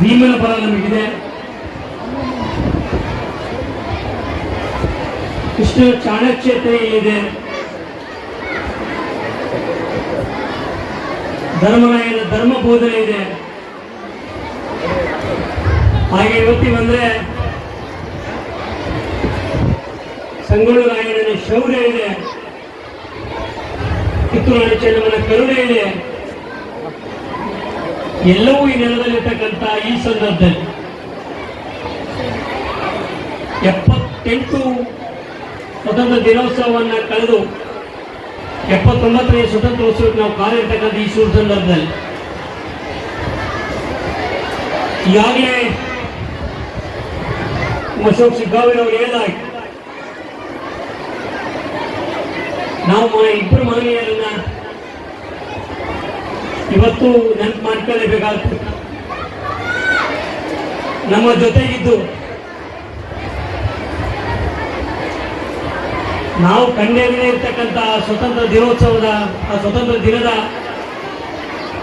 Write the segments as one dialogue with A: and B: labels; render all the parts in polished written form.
A: ಭೀಮನ ಬಲ ನಮಗಿದೆ. ಕೃಷ್ಣ ಚಾಣಕ್ಯತೆ ಇದೆ. ಧರ್ಮರಾಯನ ಧರ್ಮ ಬೋಧನೆ ಇದೆ. ಹಾಗೆ ಇವತ್ತಿ ಬಂದ್ರೆ ಸಂಗೊಳ್ಳಿ ರಾಯಣ್ಣನ ಶೌರ್ಯ ಇದೆ. ಕಿತ್ತೂರು ರಾಣಿ ಚೆನ್ನಮ್ಮನ ಕರುಣೆ ಇದೆ. ಎಲ್ಲವೂ ಈ ನೆಲದಲ್ಲಿರ್ತಕ್ಕಂಥ ಈ ಸಂದರ್ಭದಲ್ಲಿ 78 ಸ್ವತಂತ್ರ ದಿನೋತ್ಸವವನ್ನು ಕಳೆದು 79ನೇ ಸ್ವತಂತ್ರೋತ್ಸವಕ್ಕೆ ನಾವು ಕಾರ್ಯರ್ತಕ್ಕಂಥ ಈ ಶುಭ ಸಂದರ್ಭದಲ್ಲಿ ಈಗಾಗಲೇ ಅಶೋಕ್ ಸಿಗ್ಗಾವಿನವರು ಹೇಳಿದಾಗ ನಾವು ಇಬ್ಬರು ಮಹನೀಯರನ್ನ ಇವತ್ತು ನೆನಪು ಮಾಡ್ಕೊಳ್ಳೇಬೇಕಾಗ್ತದೆ. ನಮ್ಮ ಜೊತೆಗಿದ್ದು ನಾವು ಕಂಡೇರದೇ ಇರ್ತಕ್ಕಂಥ ಸ್ವತಂತ್ರ ದಿನೋತ್ಸವದ ಆ ಸ್ವತಂತ್ರ ದಿನದ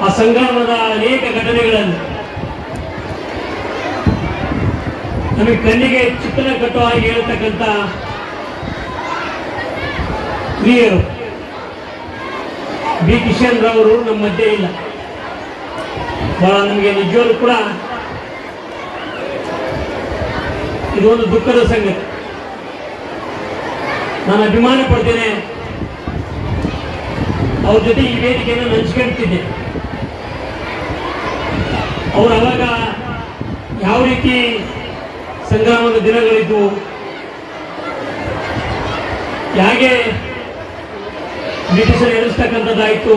A: ಆ ಸಂಗ್ರಾಮದ ಅನೇಕ ಘಟನೆಗಳಲ್ಲಿ ನಮಗೆ ಕಣ್ಣಿಗೆ ಚಿತ್ರಣ ಕಟ್ಟುವ ಹಾಗೆ ಹೇಳ್ತಕ್ಕಂಥ ಹಿರಿಯರು ಬಿ ಕಿಶನ್ ರಾವರು ನಮ್ಮ ಮಧ್ಯೆ ಇಲ್ಲ. ಬಹಳ ನಮಗೆ ನಿಜವಾಗ್ಲೂ ಕೂಡ ಇದೊಂದು ದುಃಖದ ಸಂಗತಿ. ನಾನು ಅಭಿಮಾನ ಪಡ್ತೇನೆ. ಅವ್ರ ಜೊತೆ ಈ ವೇದಿಕೆಯನ್ನು ಹಂಚ್ಕೊಳ್ತಿದ್ದೆ. ಅವರು ಅವಾಗ ಯಾವ ರೀತಿ ಸಂಗ್ರಾಮದ ದಿನಗಳಿದ್ವು, ಹೇಗೆ ಬ್ರಿಟಿಷರು ಎದುರಿಸ್ತಕ್ಕಂಥದ್ದಾಯಿತು,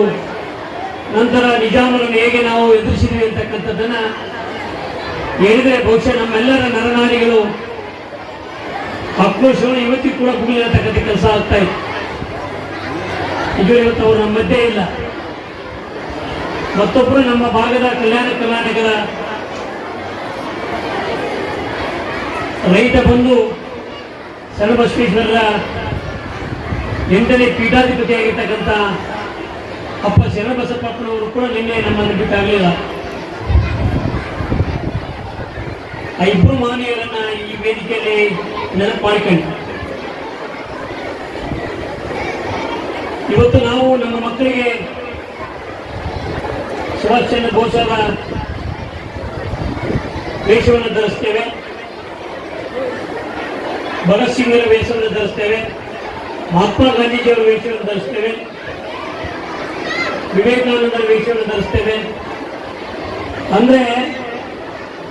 A: ನಂತರ ನಿಜಾಮರನ್ನು ಹೇಗೆ ನಾವು ಎದುರಿಸಿದ್ವಿ ಅಂತಕ್ಕಂಥದ್ದನ್ನು ಹೇಳಿದರೆ ಬಹುಶಃ ನಮ್ಮೆಲ್ಲರ ನರನಾರಿಗಳು ಆಕ್ರೋಶವನ್ನು ಇವತ್ತಿಗೂ ಕೂಡ ಭೂಮಿಯತಕ್ಕಂಥ ಕೆಲಸ ಆಗ್ತಾ ಇತ್ತು. ಇದು ಇವತ್ತು ಅವರು ನಮ್ಮ ಮಧ್ಯೆ ಇಲ್ಲ. ಮತ್ತೊಬ್ಬರು ನಮ್ಮ ಭಾಗದ ಕಲ್ಯಾಣ ಕರ್ನಾಟಕದ ರೈತ ಬಂಧು ಶರಣಬಸವೇಶ್ವರರ 8ನೇ ಪೀಠಾಧಿಪತಿಯಾಗಿರ್ತಕ್ಕಂಥ ಅಪ್ಪ ಶರಣಬಸಪ್ಪನವರು ಕೂಡ ನಿನ್ನೆ ನಮ್ಮನ್ನು ಬಿಟ್ಟಾಗಲಿಲ್ಲ. ಆ ಇಬ್ಬರು ಮಹನೀಯರನ್ನ ಈ ವೇದಿಕೆಯಲ್ಲಿ ನೆನಪು ಮಾಡಿಕೊಂಡು ಇವತ್ತು ನಾವು ನಮ್ಮ ಮಕ್ಕಳಿಗೆ ಸುಭಾಷ್ ಚಂದ್ರ ಬೋಸ್ ಅವರ ವೇಷವನ್ನು ಧರಿಸ್ತೇವೆ, ಭಗತ್ ಸಿಂಗ್ರ ವೇಷವನ್ನು ಧರಿಸ್ತೇವೆ, ಮಹಾತ್ಮ ಗಾಂಧೀಜಿಯವರ ವೇಷವನ್ನು ಧರಿಸ್ತೇವೆ, ವಿವೇಕಾನಂದರ ವೇಷವನ್ನು ಧರಿಸ್ತೇವೆ. ಅಂದ್ರೆ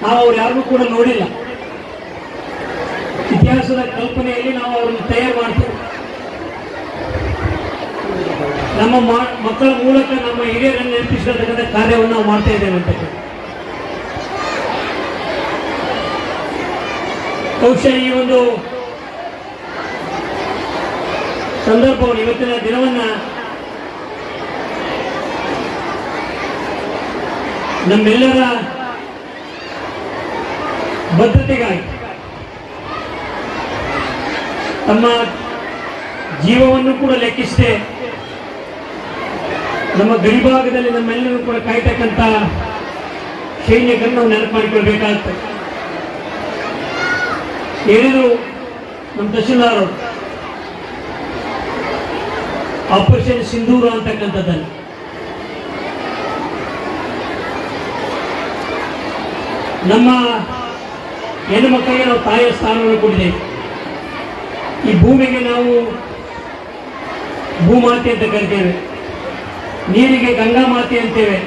A: ನಾವು ಅವ್ರು ಯಾರಿಗೂ ಕೂಡ ನೋಡಿಲ್ಲ. ಇತಿಹಾಸದ ಕಲ್ಪನೆಯಲ್ಲಿ ನಾವು ಅವ್ರನ್ನ ತಯಾರು ಮಾಡ್ತೇವೆ. ನಮ್ಮ ಮಕ್ಕಳ ಮೂಲಕ ನಮ್ಮ ಹಿರಿಯರನ್ನು ನೆನಪಿಸತಕ್ಕಂಥ ಕಾರ್ಯವನ್ನು ನಾವು ಮಾಡ್ತಾ ಇದ್ದೇವೆ ಅಂತ. ಬಹುಶಃ ಈ ಒಂದು ಸಂದರ್ಭವನ್ನು, ಇವತ್ತಿನ ದಿನವನ್ನ ನಮ್ಮೆಲ್ಲರ ಬದ್ಧತೆಗಾಗಿ ತಮ್ಮ ಜೀವವನ್ನು ಕೂಡ ಲೆಕ್ಕಿಸದೆ ನಮ್ಮ ಗಡಿಭಾಗದಲ್ಲಿ ನಮ್ಮೆಲ್ಲರೂ ಕೂಡ ಕಾಯ್ತಕ್ಕಂಥ ಸೈನಿಕರನ್ನು ನಾವು ನೆನಪು ಮಾಡಿಕೊಳ್ಬೇಕಾಗ್ತದೆ. ಹೇಳಿದ್ರು ನಮ್ಮ ತಹಶೀಲ್ದಾರ್ ಅವರು ಆಪರೇಷನ್ ಸಿಂಧೂರ ಅಂತಕ್ಕಂಥದ್ದನ್ನು ನಮ್ಮ ಹೆಣ್ಣು ಮಕ್ಕಳಿಗೆ ನಾವು ತಾಯಿಯ ಸ್ಥಾನವನ್ನು ಕೊಟ್ಟಿದ್ದೇವೆ. ಈ ಭೂಮಿಗೆ ನಾವು ಭೂಮಾತೆ ಅಂತ ಕರಿತೇವೆ, ನೀರಿಗೆ ಗಂಗಾ ಮಾತೆ ಅಂತೇವೆ.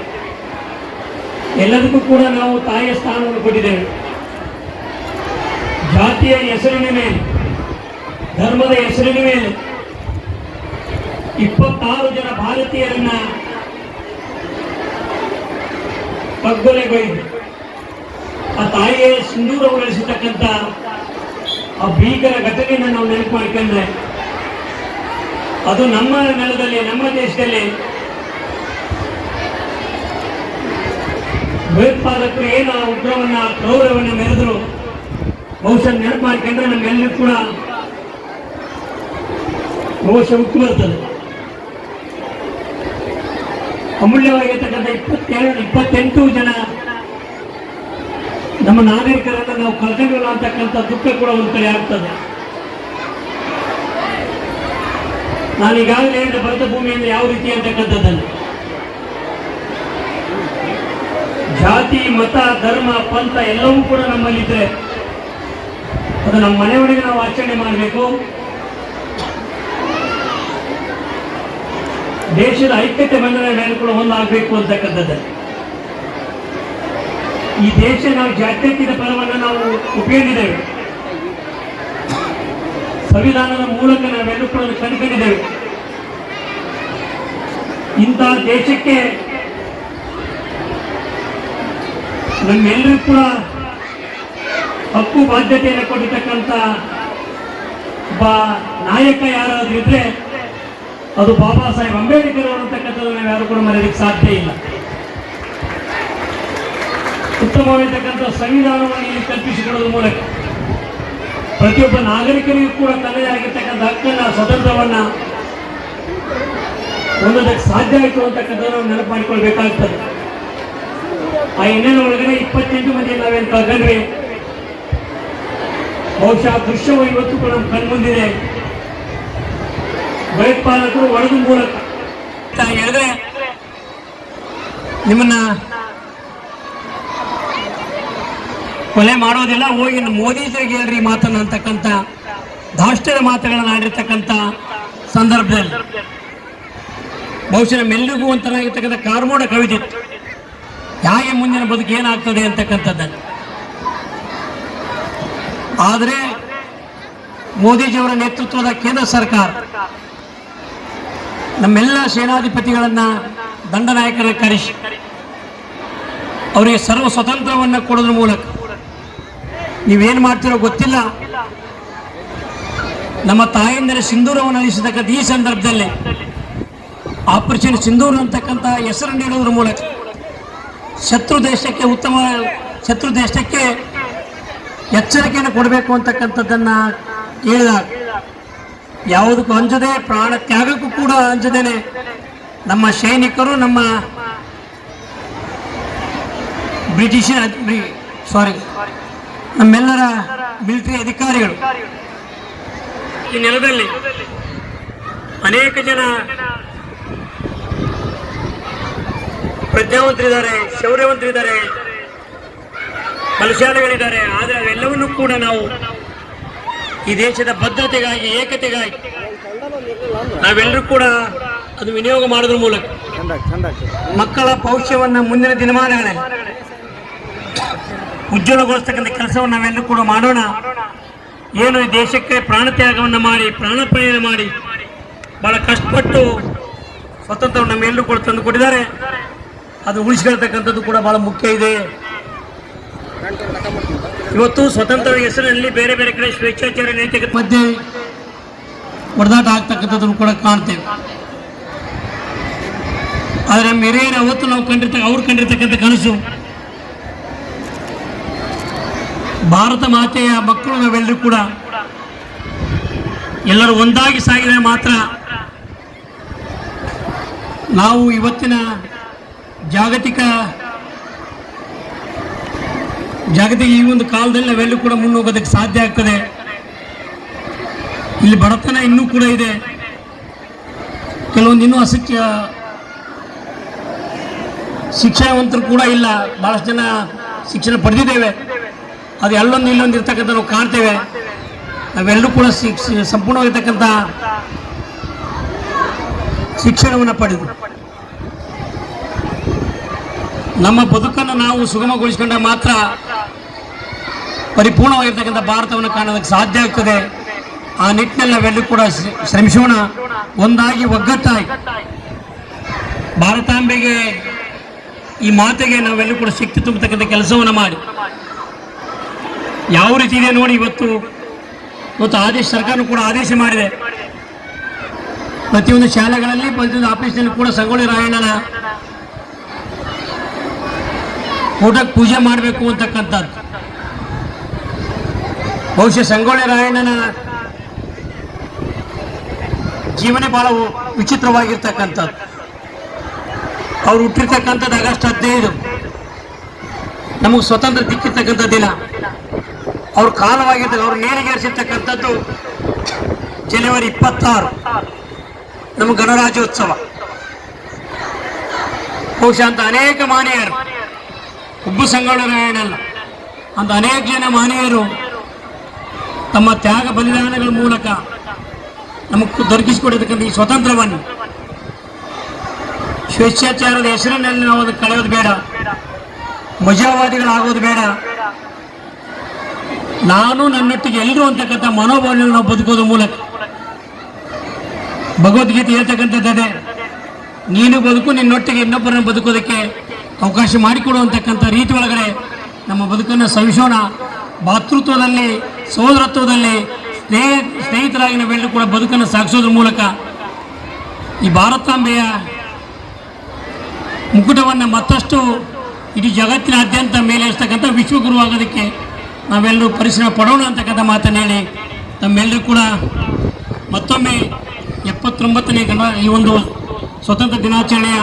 A: ಎಲ್ಲದಕ್ಕೂ ಕೂಡ ನಾವು ತಾಯಿಯ ಸ್ಥಾನವನ್ನು ಕೊಟ್ಟಿದ್ದೇವೆ. ಜಾತಿಯ ಹೆಸರಿನ ಮೇಲೆ, ಧರ್ಮದ ಹೆಸರಿನ ಮೇಲೆ 26 ಜನ ಭಾರತೀಯರನ್ನ ಕಗ್ಗೊಲೆಗೈದು ಆ ತಾಯಿಯ ಸಿಂಧೂರಗೊಳಿಸತಕ್ಕಂಥ ಆ ಭೀಕರ ಘಟನೆಯನ್ನು ನಾವು ನೆನಪು ಮಾಡಿಕೊಂಡ್ರೆ ಅದು ನಮ್ಮ ನೆಲದಲ್ಲಿ, ನಮ್ಮ ದೇಶದಲ್ಲಿ ಭಯೋತ್ಪಾದಕರು ಏನು ಉಗ್ರವನ್ನ ಕ್ರೌರ್ಯವನ್ನು ಮೆರೆದ್ರು ಬಹುಶಃ ನೆನಪು ಮಾಡಿಕೊಂಡ್ರೆ ನಮ್ಗೆಲ್ಲರೂ ಕೂಡ ಬಹುಶಃ ಉಕ್ಕು ಬರ್ತದೆ. ಅಮೂಲ್ಯವಾಗಿರ್ತಕ್ಕಂಥ 28 ಜನ ನಮ್ಮ ನಾಗರಿಕರನ್ನು ನಾವು ಕಳ್ಕೊಂಡಿಲ್ಲ ಅಂತಕ್ಕಂಥ ದುಃಖ ಕೂಡ ಒಂದು ಕಡೆ ಆಗ್ತದೆ. ನಾನು ಈಗಾಗಲೇ ಹೇಳಿದ ಭರತ ಭೂಮಿಯಿಂದ ಯಾವ ರೀತಿ ಅಂತಕ್ಕಂಥದ್ದನ್ನು ಜಾತಿ, ಮತ, ಧರ್ಮ, ಪಂಥ ಎಲ್ಲವೂ ಕೂಡ ನಮ್ಮಲ್ಲಿದ್ದರೆ ಅದು ನಮ್ಮ ಮನೆಯೊಳಗೆ ನಾವು ಆಚರಣೆ ಮಾಡಬೇಕು. ದೇಶದ ಐಕ್ಯತೆ ಬಂಧನ ಮೇಲೆ ಕೂಡ ಒಂದಾಗಬೇಕು ಅಂತಕ್ಕಂಥದ್ದು. ಈ ದೇಶ ನಾವು ಜಾತ್ಯತೀತ ಪದವನ್ನು ನಾವು ಉಪಯೋಗಿಸಿದ್ದೇವೆ. ಸಂವಿಧಾನದ ಮೂಲಕ ನಾವೆಲ್ಲರೂ ಕೂಡ ಕಂಡುಕೊಂಡಿದ್ದೇವೆ. ಇಂತಹ ದೇಶಕ್ಕೆ ನಮ್ಮೆಲ್ಲರೂ ಕೂಡ ಹಕ್ಕು ಬಾಧ್ಯತೆಯನ್ನು ಕೊಟ್ಟಿರ್ತಕ್ಕಂಥ ಒಬ್ಬ ನಾಯಕ ಯಾರಾದ್ರೂ ಇದ್ರೆ ಅದು ಬಾಬಾ ಸಾಹೇಬ್ ಅಂಬೇಡ್ಕರ್ ಅವರು ಅಂತಕ್ಕಂಥದ್ದು ನಾವು ಯಾರು ಕೂಡ ಮರೆಯಲಿಕ್ಕೆ ಸಾಧ್ಯ ಇಲ್ಲ. ಉತ್ತಮವಾಗಿರ್ತಕ್ಕಂಥ ಸಂವಿಧಾನವನ್ನು ಇಲ್ಲಿ ಕಲ್ಪಿಸಿಕೊಡೋದ್ರ ಮೂಲಕ ಪ್ರತಿಯೊಬ್ಬ ನಾಗರಿಕರಿಗೂ ಕೂಡ ತನ್ನದೇ ಆಗಿರ್ತಕ್ಕಂಥ ಹಕ್ಕನ್ನ, ಸ್ವತಂತ್ರವನ್ನ ಹೊಂದೋದಕ್ಕೆ ಸಾಧ್ಯ ಆಯಿತು ಅಂತಕ್ಕಂಥದ್ದು ನಾವು ನೆನಪು ಮಾಡಿಕೊಳ್ಬೇಕಾಗ್ತದೆ. ಆ ಎಣ್ಣೆನ ಒಳಗಡೆ 28 ಮಂದಿ ನಾವೇನು ಕಳ್ಕೊಂಡ್ವಿ. ಬಹುಶಃ ದೃಶ್ಯವು ಇವತ್ತು ಕೂಡ ನಮ್ಮ ಕಣ್ಮುಂದಿದೆ. ಭಯೋತ್ಪಾದಕರು ಒಳದ ಮೂಲಕ ಹೇಳಿದ್ರೆ ನಿಮ್ಮನ್ನ ಕೊಲೆ ಮಾಡೋದಿಲ್ಲ, ಹೋಗಿ ಮೋದಿಜಿಗೆ ಹೇಳ್ರಿ ಮಾತನ್ನ ಅಂತಕ್ಕಂಥ ಧಾಷ್ಟ್ಯದ ಮಾತುಗಳನ್ನು ಆಡಿರ್ತಕ್ಕಂಥ ಸಂದರ್ಭದಲ್ಲಿ ಬಹುಶಃ ನಮ್ಮೆಲ್ಲರಿಗೂ ಒಂಥರಾಗಿರ್ತಕ್ಕಂಥ ಕಾರ್ಮೋಡ ಕವಿದಿತ್ತು. ಯಾಕೆ ಮುಂದಿನ ಬದುಕು ಏನಾಗ್ತದೆ ಅಂತಕ್ಕಂಥದ್ದನ್ನು. ಆದರೆ ಮೋದಿಜಿಯವರ ನೇತೃತ್ವದ ಕೇಂದ್ರ ಸರ್ಕಾರ ನಮ್ಮೆಲ್ಲ ಸೇನಾಧಿಪತಿಗಳನ್ನ ದಂಡನಾಯಕರನ್ನು ಕರೆಸಿ ಅವರಿಗೆ ಸರ್ವ ಸ್ವತಂತ್ರವನ್ನು ಕೊಡೋದ್ರ ಮೂಲಕ ನೀವೇನು ಮಾಡ್ತಿರೋ ಗೊತ್ತಿಲ್ಲ, ನಮ್ಮ ತಾಯಂದಿರ ಸಿಂಧೂರವನ್ನು ಅಳಿಸತಕ್ಕಂಥ ಈ ಸಂದರ್ಭದಲ್ಲಿ ಆಪರೇಷನ್ ಸಿಂಧೂರ್ ಅಂತಕ್ಕಂಥ ಹೆಸರು ನೀಡೋದ್ರ ಮೂಲಕ ಶತ್ರು ದೇಶಕ್ಕೆ ಎಚ್ಚರಿಕೆಯನ್ನು ಕೊಡಬೇಕು ಅಂತಕ್ಕಂಥದ್ದನ್ನು ಹೇಳಿದಾಗ ಯಾವುದಕ್ಕೂ ಅಂಜದೆ, ಪ್ರಾಣ ತ್ಯಾಗಕ್ಕೂ ಕೂಡ ಅಂಜದೇನೆ ನಮ್ಮ ಸೈನಿಕರು, ನಮ್ಮೆಲ್ಲರ ಮಿಲಿಟರಿ ಅಧಿಕಾರಿಗಳು ಈ ನೆಲದಲ್ಲಿ ಅನೇಕ ಜನ ಪ್ರಜ್ಞಾವಂತರಿದ್ದಾರೆ, ಶೌರ್ಯವಂತರಿದ್ದಾರೆ, ಬಲಶಾಲಿಗಳಿದ್ದಾರೆ. ಆದರೆ ಅವೆಲ್ಲವನ್ನೂ ಕೂಡ ನಾವು ಈ ದೇಶದ ಭದ್ರತೆಗಾಗಿ, ಏಕತೆಗಾಗಿ ನಾವೆಲ್ಲರೂ ಕೂಡ ಅದು ವಿನಿಯೋಗ ಮಾಡೋದ್ರ ಮೂಲಕ ಮಕ್ಕಳ ಭವಿಷ್ಯವನ್ನು ಮುಂದಿನ ದಿನಮಾನಗಳಲ್ಲಿ ಉಜ್ವಲಗೊಳಿಸ್ತಕ್ಕಂಥ ಕೆಲಸವನ್ನು ನಾವೆಲ್ಲರೂ ಕೂಡ ಮಾಡೋಣ. ಏನು ಈ ದೇಶಕ್ಕೆ ಪ್ರಾಣತ್ಯಾಗವನ್ನು ಮಾಡಿ, ಪ್ರಾಣಪ್ರಯಾಣ ಮಾಡಿ ಬಹಳ ಕಷ್ಟಪಟ್ಟು ಸ್ವತಂತ್ರವನ್ನು ನಮ್ಮೆಲ್ಲರೂ ಕೂಡ ತಂದು ಕೊಟ್ಟಿದ್ದಾರೆ. ಅದು ಉಳಿಸ್ಕೊಳ್ತಕ್ಕಂಥದ್ದು ಕೂಡ ಬಹಳ ಮುಖ್ಯ ಇದೆ. ಇವತ್ತು ಸ್ವತಂತ್ರ ಹೆಸರಿನಲ್ಲಿ ಬೇರೆ ಬೇರೆ ಕಡೆ ಸ್ವೇಚ್ಛಾಚಾರ ನೈತಿಕತೆ ಮಧ್ಯೆ ಹೊಡೆದಾಟ ಆಗ್ತಕ್ಕಂಥದ್ದನ್ನು ಕೂಡ ಕಾಣ್ತೇವೆ. ಆದರೆ ನಮ್ಮ ಹಿರಿಯರು ಅವತ್ತು ನಾವು ಅವ್ರು ಕಂಡಿರ್ತಕ್ಕಂಥ ಕನಸು ಭಾರತ ಮಾತೆಯ ಮಕ್ಕಳು ನಾವೆಲ್ಲರೂ ಕೂಡ ಎಲ್ಲರೂ ಒಂದಾಗಿ ಸಾಗಿದರೆ ಮಾತ್ರ ನಾವು ಇವತ್ತಿನ ಜಾಗತಿಕ ಈ ಒಂದು ಕಾಲದಲ್ಲಿ ನಾವೆಲ್ಲೂ ಕೂಡ ಮುನ್ನೋಗೋದಕ್ಕೆ ಸಾಧ್ಯ ಆಗ್ತದೆ. ಇಲ್ಲಿ ಬಡತನ ಇನ್ನೂ ಕೂಡ ಇದೆ, ಕೆಲವೊಂದು ಇನ್ನೂ ಶಿಕ್ಷಣವಂತರು ಕೂಡ ಇಲ್ಲ. ಬಹಳಷ್ಟು ಜನ ಶಿಕ್ಷಣ ಪಡೆದಿದ್ದೇವೆ, ಅದು ಅಲ್ಲೊಂದು ಇಲ್ಲೊಂದು ಇರ್ತಕ್ಕಂಥ ನಾವು ಕಾಣ್ತೇವೆ. ನಾವೆಲ್ಲರೂ ಕೂಡ ಸಂಪೂರ್ಣವಾಗಿರ್ತಕ್ಕಂಥ ಶಿಕ್ಷಣವನ್ನು ಪಡೆದು ನಮ್ಮ ಬದುಕನ್ನು ನಾವು ಸುಗಮಗೊಳಿಸಿಕೊಂಡಾಗ ಮಾತ್ರ ಪರಿಪೂರ್ಣವಾಗಿರ್ತಕ್ಕಂಥ ಭಾರತವನ್ನು ಕಾಣೋದಕ್ಕೆ ಸಾಧ್ಯ ಆಗ್ತದೆ. ಆ ನಿಟ್ಟಿನಲ್ಲಿ ನಾವೆಲ್ಲರೂ ಕೂಡ ಶ್ರಮಿಸೋಣ, ಒಂದಾಗಿ ಒಗ್ಗಟ್ಟಾಗಿ ಭಾರತಾಂಬೆಗೆ, ಈ ಮಾತೆಗೆ ನಾವೆಲ್ಲರೂ ಕೂಡ ಶಕ್ತಿ ತುಂಬತಕ್ಕಂಥ ಕೆಲಸವನ್ನು ಮಾಡಿ ಯಾವ ರೀತಿ ಇದೆ ನೋಡಿ. ಇವತ್ತು ಸರ್ಕಾರ ಕೂಡ ಆದೇಶ ಮಾಡಿದೆ, ಪ್ರತಿಯೊಂದು ಶಾಲೆಗಳಲ್ಲಿ, ಪ್ರತಿಯೊಂದು ಆಫೀಸ್ನಲ್ಲಿ ಕೂಡ ಸಂಗೊಳ್ಳಿ ರಾಯಣ್ಣನ ಊಟಕ್ಕೆ ಪೂಜೆ ಮಾಡಬೇಕು ಅಂತಕ್ಕಂಥದ್ದು. ಬಹುಶಃ ಸಂಗೊಳ್ಳಿ ರಾಯಣ್ಣನ ಜೀವನ ಬಹಳ ವಿಚಿತ್ರವಾಗಿರ್ತಕ್ಕಂಥದ್ದು. ಅವ್ರು ಹುಟ್ಟಿರ್ತಕ್ಕಂಥದ್ದು ಆಗಸ್ಟ್ 15. ನಮಗೆ ಸ್ವತಂತ್ರ ದಿಕ್ಕಿರ್ತಕ್ಕಂಥ ದಿನ. ಅವ್ರ ಕಾಲವಾಗಿದ್ದಾಗ ಅವ್ರು ನೇರಿಗೇರಿಸಿರ್ತಕ್ಕಂಥದ್ದು ಜನವರಿ 26 ನಮ್ಮ ಗಣರಾಜ್ಯೋತ್ಸವ. ಬಹುಶಃ ಅಂತ ಅನೇಕ ಮಾನೀಯರು, ಒಬ್ಬ ಸಂಗೊಳ್ಳ ಅಂತ ಅನೇಕ ಜನ ಮಾನೀಯರು ತಮ್ಮ ತ್ಯಾಗ ಬಲಿದಾನಗಳ ಮೂಲಕ ನಮಗೆ ದೊರಕಿಸಿಕೊಡಿರ್ತಕ್ಕಂಥ ಈ ಸ್ವಾತಂತ್ರ್ಯವನ್ನು ಸ್ವೇಚ್ಛಾಚಾರದ ಹೆಸರಿನಲ್ಲಿ ನಾವು ಅದನ್ನು ಕಳೆಯೋದು ಬೇಡ, ಮಜಾವಾದಿಗಳಾಗೋದು ಬೇಡ. ನಾನು ನನ್ನೊಟ್ಟಿಗೆ ಎಲ್ಲರೂ ಅಂತಕ್ಕಂಥ ಮನೋಭಾವನೆಯನ್ನು ನಾವು ಬದುಕೋದ್ರ ಮೂಲಕ ಭಗವದ್ಗೀತೆ ಹೇಳ್ತಕ್ಕಂಥದ್ದೇ, ನೀನು ಬದುಕು, ನಿನ್ನೊಟ್ಟಿಗೆ ಇನ್ನೊಬ್ಬರನ್ನು ಬದುಕೋದಕ್ಕೆ ಅವಕಾಶ ಮಾಡಿಕೊಡುವಂತಕ್ಕಂಥ ರೀತಿ ಒಳಗಡೆ ನಮ್ಮ ಬದುಕನ್ನು ಸವಿಸೋಣ. ಭಾತೃತ್ವದಲ್ಲಿ, ಸಹೋದರತ್ವದಲ್ಲಿ ಸ್ನೇಹಿತರಾಗಿ ನಾವೆಲ್ಲರೂ ಕೂಡ ಬದುಕನ್ನು ಸಾಗಿಸೋದ್ರ ಮೂಲಕ ಈ ಭಾರತಾಂಬೆಯ ಮುಕುಟವನ್ನು ಮತ್ತಷ್ಟು ಇಡೀ ಜಗತ್ತಿನಾದ್ಯಂತ ಮೇಲೆ ಇರ್ತಕ್ಕಂಥ ವಿಶ್ವಗುರು ಆಗೋದಕ್ಕೆ ನಾವೆಲ್ಲರೂ ಪರಿಶ್ರಮ ಪಡೋಣ ಅಂತಕ್ಕಂಥ ಮಾತನ್ನು ಹೇಳಿ ತಮ್ಮೆಲ್ಲರೂ ಕೂಡ ಮತ್ತೊಮ್ಮೆ 79ನೇ ಈ ಒಂದು ಸ್ವತಂತ್ರ ದಿನಾಚರಣೆಯ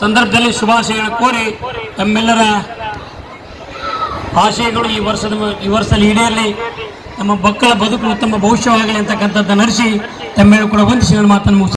A: ಸಂದರ್ಭದಲ್ಲಿ ಶುಭಾಶಯಗಳನ್ನು ಕೋರಿ ತಮ್ಮೆಲ್ಲರ ಆಶಯಗಳು ಈ ವರ್ಷದಲ್ಲಿ ಈಡೇರಲಿ, ನಮ್ಮ ಮಕ್ಕಳ ಬದುಕು ಉತ್ತಮ ಭವಿಷ್ಯವಾಗಲಿ ಅಂತಕ್ಕಂಥದ್ದನ್ನು ನಡೆಸಿ ತಮ್ಮೆಲ್ಲರೂ ಕೂಡ ವಂದಿಸಿ ಮಾತನ್ನು ಮುಗಿಸಿ